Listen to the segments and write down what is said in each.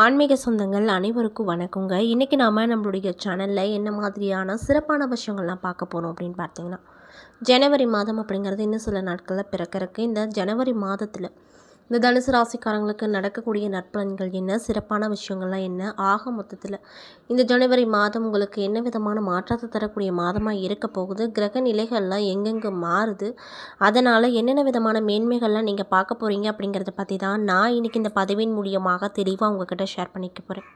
ஆன்மீக சொந்தங்கள் அனைவருக்கும் வணக்கங்க. இன்றைக்கி நாம் நம்மளுடைய சேனலில் என்ன மாதிரியான சிறப்பான விஷயங்கள்லாம் பார்க்க போகிறோம் அப்படின்னு பார்த்தீங்கன்னா, ஜனவரி மாதம் அப்படிங்கிறது இன்னும் சில நாட்களில் பிறக்கறக்கு. இந்த ஜனவரி மாதத்தில் இந்த தனுசு ராசிக்காரங்களுக்கு நடக்கக்கூடிய நற்பலன்கள் என்ன, சிறப்பான விஷயங்கள்லாம் என்ன, ஆக மொத்தத்தில் இந்த ஜனவரி மாதம் உங்களுக்கு என்ன விதமான மாற்றத்தை தரக்கூடிய மாதமாக இருக்க போகுது, கிரக நிலைகள்லாம் எங்கெங்கே மாறுது, அதனால் என்னென்ன விதமான மேன்மைகள்லாம் நீங்கள் பார்க்க போகிறீங்க அப்படிங்கிறத பற்றி தான் நான் இன்றைக்கி இந்த பதிவின் மூலியமாக தெளிவாக உங்ககிட்ட ஷேர் பண்ணிக்க போகிறேன்.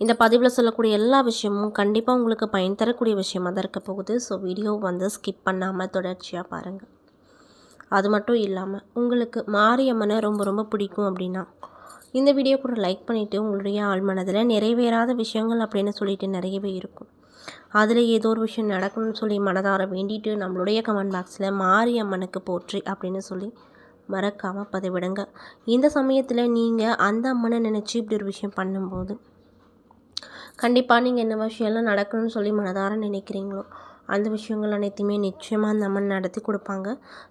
இந்த பதிவில் சொல்லக்கூடிய எல்லா விஷயமும் கண்டிப்பாக உங்களுக்கு பயன் தரக்கூடிய விஷயமாக தான் இருக்க போகுது. ஸோ வீடியோ ஸ்கிப் பண்ணாமல் தொடர்ச்சியாக பாருங்கள். அது மட்டும் இல்லாமல் உங்களுக்கு மாரியம்மனை ரொம்ப ரொம்ப பிடிக்கும் அப்படின்னா இந்த வீடியோ கூட லைக் பண்ணிவிட்டு உங்களுடைய ஆழ்மனதில் நிறைவேறாத விஷயங்கள் அப்படின்னு சொல்லிட்டு நிறையவே இருக்கும். அதில் ஏதோ ஒரு விஷயம் நடக்கணும்னு சொல்லி மனதார வேண்டிட்டு நம்மளுடைய கமெண்ட் பாக்ஸில் மாரியம்மனுக்கு போற்றி அப்படின்னு சொல்லி மறக்காமல் பதிவிடுங்க. இந்த சமயத்தில் நீங்கள் அந்த அம்மனை நினச்சி இப்படி ஒரு விஷயம் பண்ணும்போது கண்டிப்பாக நீங்கள் என்ன விஷயம்லாம் நடக்கணும்னு சொல்லி மனதார நினைக்கிறீங்களோ அந்த விஷயங்கள் அனைத்தையுமே நிச்சயமாக அந்த அம்மன் நடத்தி கொடுப்பாங்க.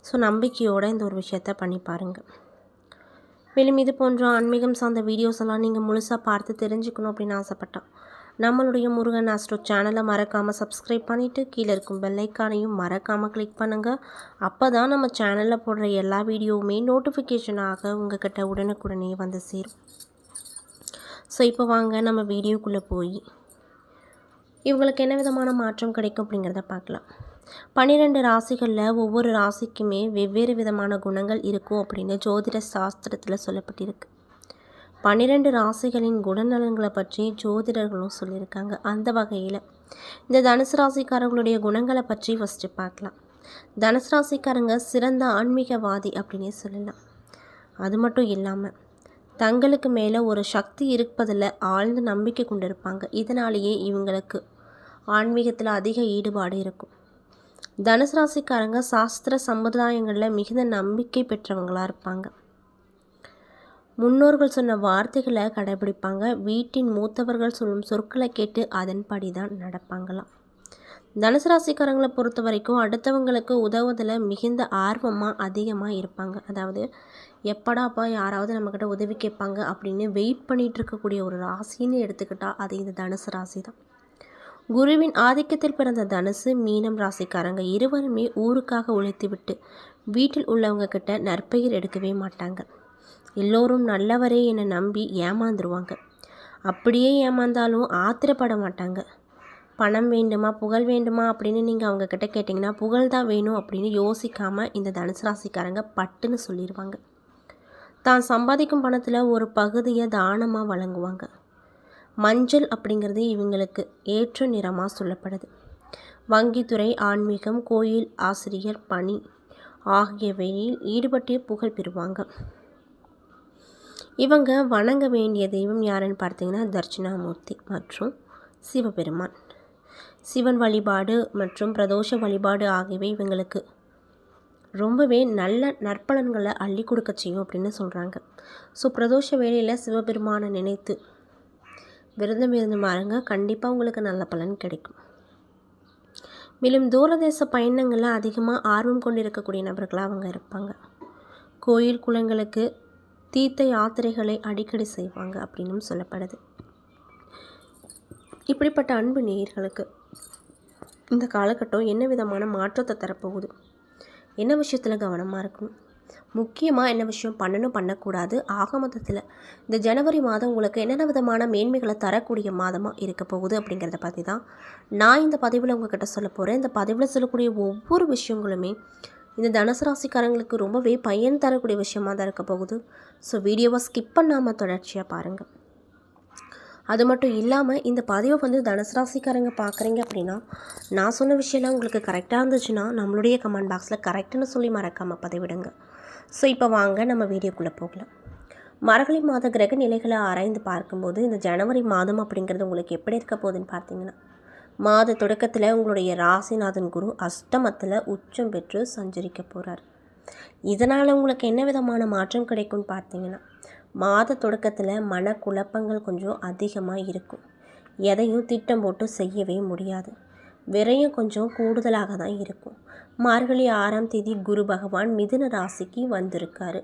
ஸோ நம்பிக்கையோடு இந்த ஒரு விஷயத்த பண்ணி பாருங்கள். மேலும் இது போன்ற ஆன்மீகம் சார்ந்த வீடியோஸ் எல்லாம் நீங்கள் முழுசாக பார்த்து தெரிஞ்சுக்கணும் அப்படின்னு ஆசைப்பட்டால் நம்மளுடைய முருகன் ஆஸ்ட்ரோ சேனலை மறக்காமல் சப்ஸ்கிரைப் பண்ணிவிட்டு கீழே இருக்கும் பெல்லைக்கானையும் மறக்காமல் கிளிக் பண்ணுங்கள். அப்போ தான் நம்ம சேனலில் போடுற எல்லா வீடியோவுமே நோட்டிஃபிகேஷனாக உங்கள்கிட்ட உடனுக்குடனே வந்து சேரும். ஸோ இப்போ வாங்க நம்ம வீடியோக்குள்ளே போய் இவங்களுக்கு என்ன விதமான மாற்றம் கிடைக்கும் அப்படிங்கிறத பார்க்கலாம். 12 ராசிகளில் ஒவ்வொரு ராசிக்குமே வெவ்வேறு விதமான குணங்கள் இருக்கும் அப்படின்னு ஜோதிட சாஸ்திரத்தில் சொல்லப்பட்டிருக்கு. 12 ராசிகளின் குணநலன்களை பற்றி ஜோதிடர்களும் சொல்லியிருக்காங்க. அந்த வகையில் இந்த தனுசு ராசிக்காரர்களுடைய குணங்களை பற்றி ஃபஸ்ட்டு பார்க்கலாம். தனுசு ராசிக்காரங்க சிறந்த ஆன்மீகவாதி அப்படின்னே சொல்லலாம். அது மட்டும் இல்லாமல் தங்களுக்கு மேலே ஒரு சக்தி இருப்பதில் ஆழ்ந்த நம்பிக்கை கொண்டு இருப்பாங்க. இதனாலேயே இவங்களுக்கு ஆன்மீகத்தில் அதிக ஈடுபாடு இருக்கும். தனுசு ராசிக்காரங்க சாஸ்திர சம்பிரதாயங்களில் மிகுந்த நம்பிக்கை பெற்றவங்களாக இருப்பாங்க. முன்னோர்கள் சொன்ன வார்த்தைகளை கடைபிடிப்பாங்க. வீட்டின் மூத்தவர்கள் சொல்லும் சொற்களை கேட்டு அதன்படி தான் நடப்பாங்களாம். தனுசு ராசிக்காரங்களை பொறுத்த வரைக்கும் அடுத்தவங்களுக்கு உதவுவதில் மிகுந்த ஆர்வமாக அதிகமாக இருப்பாங்க. அதாவது எப்படாப்பா யாராவது நம்மக்கிட்ட உதவி கேட்பாங்க அப்படின்னு வெயிட் பண்ணிகிட்டு இருக்கக்கூடிய ஒரு ராசின்னு எடுத்துக்கிட்டால் அது இந்த தனுசு ராசி தான். குருவின் ஆதிக்கத்தில் பிறந்த தனுசு மீனம் ராசிக்காரங்க இருவருமே ஊருக்காக உழைத்துவிட்டு வீட்டில் உள்ளவங்க கிட்ட நற்பெயர் எடுக்கவே மாட்டாங்க. எல்லோரும் நல்லவரே என நம்பி ஏமாந்துருவாங்க. அப்படியே ஏமாந்தாலும் ஆத்திரப்பட மாட்டாங்க. பணம் வேண்டுமா புகழ் வேண்டுமா அப்படின்னு நீங்கள் அவங்கக்கிட்ட கேட்டிங்கன்னா புகழ் தான் வேணும் அப்படின்னு யோசிக்காமல் இந்த தனுசு ராசிக்காரங்க பட்டுன்னு சொல்லிடுவாங்க. தான் சம்பாதிக்கும் பணத்தில் ஒரு பகுதியை தானமாக வழங்குவாங்க. மஞ்சள் அப்படிங்கிறது இவங்களுக்கு ஏற்ற நிறமாக சொல்லப்படுது. வங்கித்துறை, ஆன்மீகம், கோயில் ஆசிரியர் பணி ஆகியவையில் ஈடுபட்டு புகழ் பெறுவாங்க. இவங்க வணங்க வேண்டிய தெய்வம் யாருன்னு பார்த்தீங்கன்னா தட்சிணாமூர்த்தி மற்றும் சிவபெருமான். சிவன் வழிபாடு மற்றும் பிரதோஷ வழிபாடு ஆகியவை இவங்களுக்கு ரொம்பவே நல்ல நற்பலன்களை அள்ளி கொடுக்க செய்யும் அப்படின்னு சொல்கிறாங்க. ஸோ பிரதோஷ வேளையில் சிவபெருமானை நினைத்து விரதம் இருந்து பாருங்க, கண்டிப்பாக உங்களுக்கு நல்ல பலன் கிடைக்கும். மேலும் தூரதேச பயணங்களில் அதிகமாக ஆர்வம் கொண்டிருக்கக்கூடிய நபர்களாக அவங்க இருப்பாங்க. கோயில் குளங்களுக்கு தீர்த்த யாத்திரைகளை அடிக்கடி செய்வாங்க அப்படின்னும் சொல்லப்படுது. இப்படிப்பட்ட அன்பு நேயர்களுக்கு இந்த காலகட்டம் என்ன விதமான மாற்றத்தை தரப்போகுது, என்ன விஷயத்தில் கவனமாக இருக்கணும், முக்கியமாக என்ன விஷயம் பண்ணக்கூடாது, ஆக மொத்தத்தில் இந்த ஜனவரி மாதம் உங்களுக்கு என்னென்ன விதமான மேன்மைகளை தரக்கூடிய மாதமாக இருக்க போகுது அப்படிங்கிறத பற்றி தான் நான் இந்த பதிவில் உங்கள்கிட்ட சொல்ல போகிறேன். இந்த பதிவில் சொல்லக்கூடிய ஒவ்வொரு விஷயங்களுமே இந்த தனுசு ராசிக்காரங்களுக்கு ரொம்பவே பயன் தரக்கூடிய விஷயமாக தான் இருக்க போகுது. ஸோ வீடியோவை ஸ்கிப் பண்ணாமல் தொடர்ச்சியாக பாருங்கள். அது மட்டும் இல்லாமல் இந்த பதிவை தனுசு ராசிக்காரங்க பார்க்குறீங்க அப்படின்னா நான் சொன்ன விஷயம்லாம் உங்களுக்கு கரெக்டாக இருந்துச்சுன்னா நம்மளுடைய கமெண்ட் பாக்ஸில் கரெக்டுன்னு சொல்லி மறக்காமல் பதிவிடுங்க. ஸோ இப்போ வாங்க நம்ம வீடியோக்குள்ளே போகலாம். மார்கழி மாத கிரக நிலைகளை ஆராய்ந்து பார்க்கும்போது இந்த ஜனவரி மாதம் அப்படிங்கிறது உங்களுக்கு எப்படி இருக்க போகுதுன்னு பார்த்தீங்கன்னா, மாத தொடக்கத்தில் உங்களுடைய ராசிநாதன் குரு அஷ்டமத்தில் உச்சம் பெற்று சஞ்சரிக்க போகிறார். இதனால் உங்களுக்கு என்ன விதமான மாற்றம் கிடைக்கும்னு பார்த்தீங்கன்னா, மாத தொடக்கத்தில் மனக்குழப்பங்கள் கொஞ்சம் அதிகமாக இருக்கும். எதையும் திட்டம் போட்டு செய்யவே முடியாது. விரயம் கொஞ்சம் கூடுதலாக தான் இருக்கும். மார்கழி 6ஆம் தேதி குரு பகவான் மிதுன ராசிக்கு வந்திருக்காரு.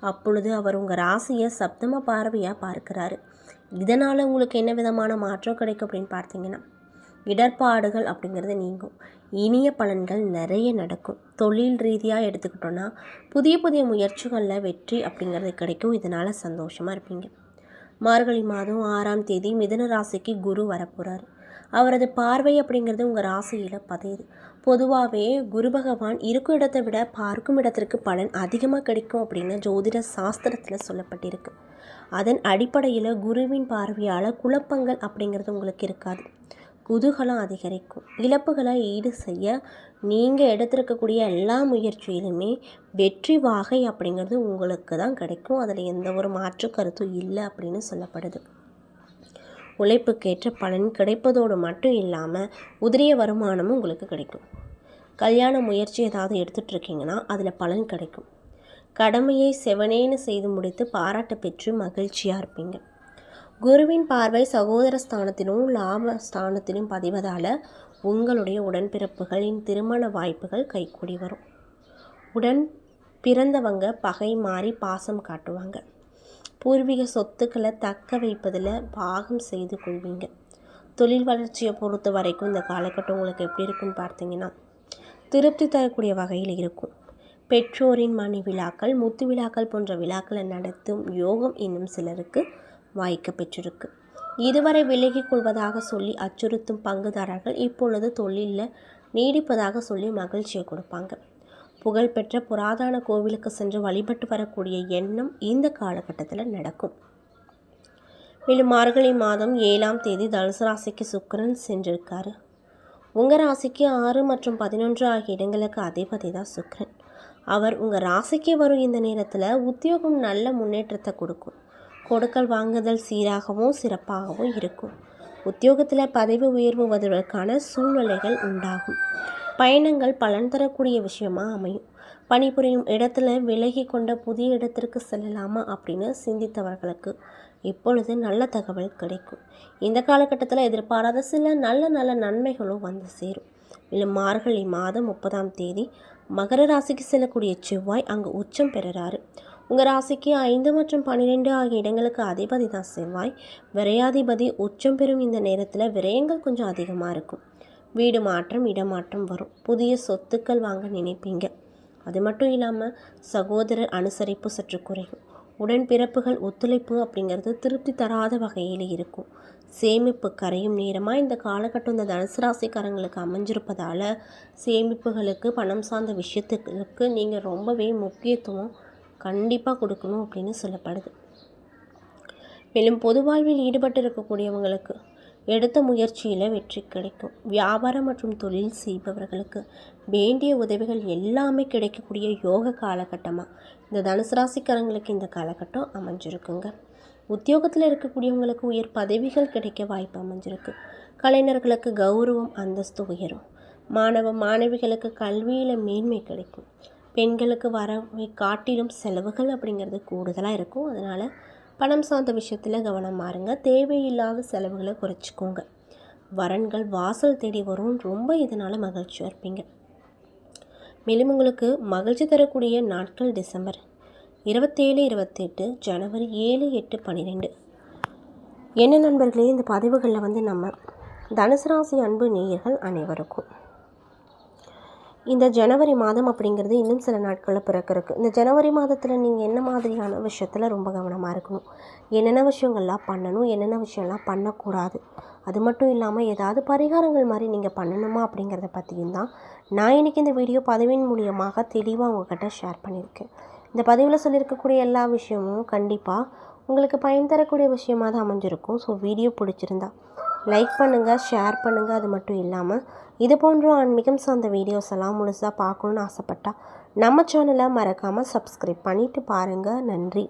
அப்பொழுது அவர் உங்கள் ராசியை சப்தம பார்வையாக பார்க்குறாரு. இதனால் உங்களுக்கு என்ன விதமான மாற்றம் கிடைக்கும் அப்படின்னு பார்த்தீங்கன்னா, இடர்பாடுகள் அப்படிங்கிறது நீங்கும். இனிய பலன்கள் நிறைய நடக்கும். தொழில் ரீதியாக எடுத்துக்கிட்டோன்னா புதிய புதிய முயற்சிகளில் வெற்றி அப்படிங்கிறது கிடைக்கும். இதனால் சந்தோஷமாக இருப்பீங்க. மார்கழி மாதம் 6ஆம் தேதி மிதுன ராசிக்கு குரு வரப்போகிறார். அவரது பார்வை அப்படிங்கிறது உங்கள் ராசியில் பதியுது. பொதுவாகவே குரு பகவான் இருக்கும் இடத்தை விட பார்க்கும் இடத்திற்கு பலன் அதிகமாக கிடைக்கும் அப்படின்னு ஜோதிட சாஸ்திரத்தில் சொல்லப்பட்டிருக்கு. அதன் அடிப்படையில் குருவின் பார்வையால் குழப்பங்கள் அப்படிங்கிறது உங்களுக்கு இருக்காது. குதூகலம் அதிகரிக்கும். இழப்புகளை ஈடு செய்ய நீங்கள் எடுத்திருக்கக்கூடிய எல்லா முயற்சியிலுமே வெற்றி வாகை அப்படிங்கிறது உங்களுக்கு தான் கிடைக்கும். அதில் எந்த ஒரு மாற்று கருத்தும் இல்லை அப்படின்னு சொல்லப்படுது. உழைப்புக்கேற்ற பலன் கிடைப்பதோடு மட்டும் இல்லாமல் உதிரிய வருமானமும் உங்களுக்கு கிடைக்கும். கல்யாண முயற்சி ஏதாவது எடுத்துகிட்ருக்கீங்கன்னா அதில் பலன் கிடைக்கும். கடமையை செவனேன்னு செய்து முடித்து பாராட்ட பெற்று மகிழ்ச்சியாக இருப்பீங்க. குருவின் பார்வை சகோதர ஸ்தானத்திலும் லாப ஸ்தானத்திலும் பதிவதால் உங்களுடைய உடன்பிறப்புகளின் திருமண வாய்ப்புகள் கைகூடி வரும். உடன் பிறந்தவங்க பகை மாறி பாசம் காட்டுவாங்க. பூர்வீக சொத்துக்களை தக்க வைப்பதில் பாகம் செய்து கொள்வீங்க. தொழில் வளர்ச்சியை பொறுத்த வரைக்கும் இந்த காலகட்டம் உங்களுக்கு எப்படி இருக்குன்னு பார்த்தீங்கன்னா, திருப்தி தரக்கூடிய வகையில் இருக்கும். பெற்றோரின் மணி விழாக்கள், முத்து விழாக்கள் போன்ற விழாக்களை நடத்தும் யோகம் இன்னும் சிலருக்கு வாய்க்க பெற்றிருக்கு. இதுவரை விலகிக் கொள்வதாக சொல்லி அச்சுறுத்தும் பங்குதாரர்கள் இப்பொழுது தொழிலில் நீடிப்பதாக சொல்லி மகிழ்ச்சியை கொடுப்பாங்க. புகழ்பெற்ற புராதன கோவிலுக்கு சென்று வழிபட்டு வரக்கூடிய எண்ணம் இந்த காலகட்டத்தில் நடக்கும். மேலும் மார்கழி மாதம் 7ஆம் தேதி தனுசு ராசிக்கு சுக்கிரன் சென்றிருக்காரு. உங்கள் ராசிக்கு 6 மற்றும் 11 ஆகிய இடங்களுக்கு அதிபதி தான் சுக்கிரன். அவர் உங்கள் ராசிக்கு வரும் இந்த நேரத்தில் உத்தியோகம் நல்ல முன்னேற்றத்தை கொடுக்கும். கொடுக்கல் வாங்குதல் சீராகவும் சிறப்பாகவும் இருக்கும். உத்தியோகத்தில் பதவி உயர்வு வருவதற்கான சூழ்நிலைகள் உண்டாகும். பயணங்கள் பலன் தரக்கூடிய விஷயமாக அமையும். பணிபுரியும் இடத்துல விலகி கொண்ட புதிய இடத்திற்கு செல்லலாமா அப்படின்னு சிந்தித்தவர்களுக்கு இப்பொழுது நல்ல தகவல் கிடைக்கும். இந்த காலகட்டத்தில் எதிர்பாராத சில நல்ல நன்மைகளும் வந்து சேரும். இல்லை மார்கழி மாதம் 30ஆம் தேதி மகர ராசிக்கு செல்லக்கூடிய செவ்வாய் அங்கு உச்சம் பெறுறாரு. உங்கள் ராசிக்கு 5 மற்றும் 12 ஆகிய இடங்களுக்கு அதிபதி தான் செவ்வாய். விரையாதிபதி உச்சம் பெறும் இந்த நேரத்தில் விரயங்கள் கொஞ்சம் அதிகமாக இருக்கும். வீடு மாற்றம், இடமாற்றம் வரும். புதிய சொத்துக்கள் வாங்க நினைப்பீங்க. அது மட்டும் இல்லாமல் சகோதரர் அனுசரிப்பு சற்று குறையும். உடன்பிறப்புகள் ஒத்துழைப்பு அப்படிங்கிறது திருப்தி தராத வகையில் இருக்கும். சேமிப்பு கரையும் நேரமாக இந்த காலகட்டம் இந்த தனுசு ராசிக்காரங்களுக்கு அமைஞ்சிருப்பதால் சேமிப்புகளுக்கு, பணம் சார்ந்த விஷயத்துக்கு நீங்கள் ரொம்பவே முக்கியத்துவம் கண்டிப்பாக கொடுக்கணும் அப்படின்னு சொல்லப்படுது. மேலும் பொது வாழ்வில் ஈடுபட்டு இருக்கக்கூடியவங்களுக்கு எடுத்த முயற்சியில் வெற்றி கிடைக்கும். வியாபாரம் மற்றும் தொழில் செய்பவர்களுக்கு வேண்டிய உதவிகள் எல்லாமே கிடைக்கக்கூடிய யோக காலகட்டமாக இந்த தனுசு ராசிக்காரங்களுக்கு இந்த காலகட்டம் அமைஞ்சிருக்குங்க. உத்தியோகத்தில் இருக்கக்கூடியவங்களுக்கு உயர் பதவிகள் கிடைக்க வாய்ப்பு அமைஞ்சிருக்கு. கலைஞர்களுக்கு கௌரவம், அந்தஸ்து உயரும். மாணவ மாணவிகளுக்கு கல்வியில் மேன்மை கிடைக்கும். பெண்களுக்கு வரவை காட்டிலும் செலவுகள் அப்படிங்கிறது கூடுதலாக இருக்கும். அதனால் பணம் சார்ந்த விஷயத்தில் கவனமாக இருங்க. தேவையில்லாத செலவுகளை குறைச்சிக்கோங்க. வரன்கள் வாசல் தேடி வரும். ரொம்ப இதனால் மகிழ்ச்சியாக இருப்பீங்க. மேலும் உங்களுக்கு மகிழ்ச்சி தரக்கூடிய நாட்கள் டிசம்பர் 27, 28, ஜனவரி 7, 8, 12. என்ன நண்பர்களே, இந்த பதிவுகளில் நம்ம தனுசு ராசி அன்பு நேயர்கள் அனைவருக்கும் இந்த ஜனவரி மாதம் அப்படிங்கிறது இன்னும் சில நாட்களில் பிறக்கிறதுக்கு. இந்த ஜனவரி மாதத்தில் நீங்கள் என்ன மாதிரியான விஷயத்தில் ரொம்ப கவனமாக இருக்கணும், என்னென்ன விஷயங்கள்லாம் பண்ணணும், என்னென்ன விஷயம்லாம் பண்ணக்கூடாது, அது மட்டும் இல்லாமல் ஏதாவது பரிகாரங்கள் மாதிரி நீங்கள் பண்ணணுமா அப்படிங்கிறத பற்றியும் தான் நான் இன்றைக்கி இந்த வீடியோ பதிவின் மூலியமாக தெளிவாக உங்கள்கிட்ட ஷேர் பண்ணியிருக்கேன். இந்த பதிவில் சொல்லியிருக்கக்கூடிய எல்லா விஷயமும் கண்டிப்பாக உங்களுக்கு பயன் தரக்கூடிய விஷயமாக தான் அமைஞ்சிருக்கும். ஸோ வீடியோ பிடிச்சிருந்தா லைக் பண்ணுங்கள், ஷேர் பண்ணுங்கள். அது மட்டும் இல்லாமல் இது போன்ற ஆன்மீகம் சார்ந்த வீடியோஸ் எல்லாம் முழுசாக பார்க்கணுன்னு ஆசைப்பட்டா நம்ம சேனலை மறக்காமல் சப்ஸ்கிரைப் பண்ணிவிட்டு பாருங்கள். நன்றி.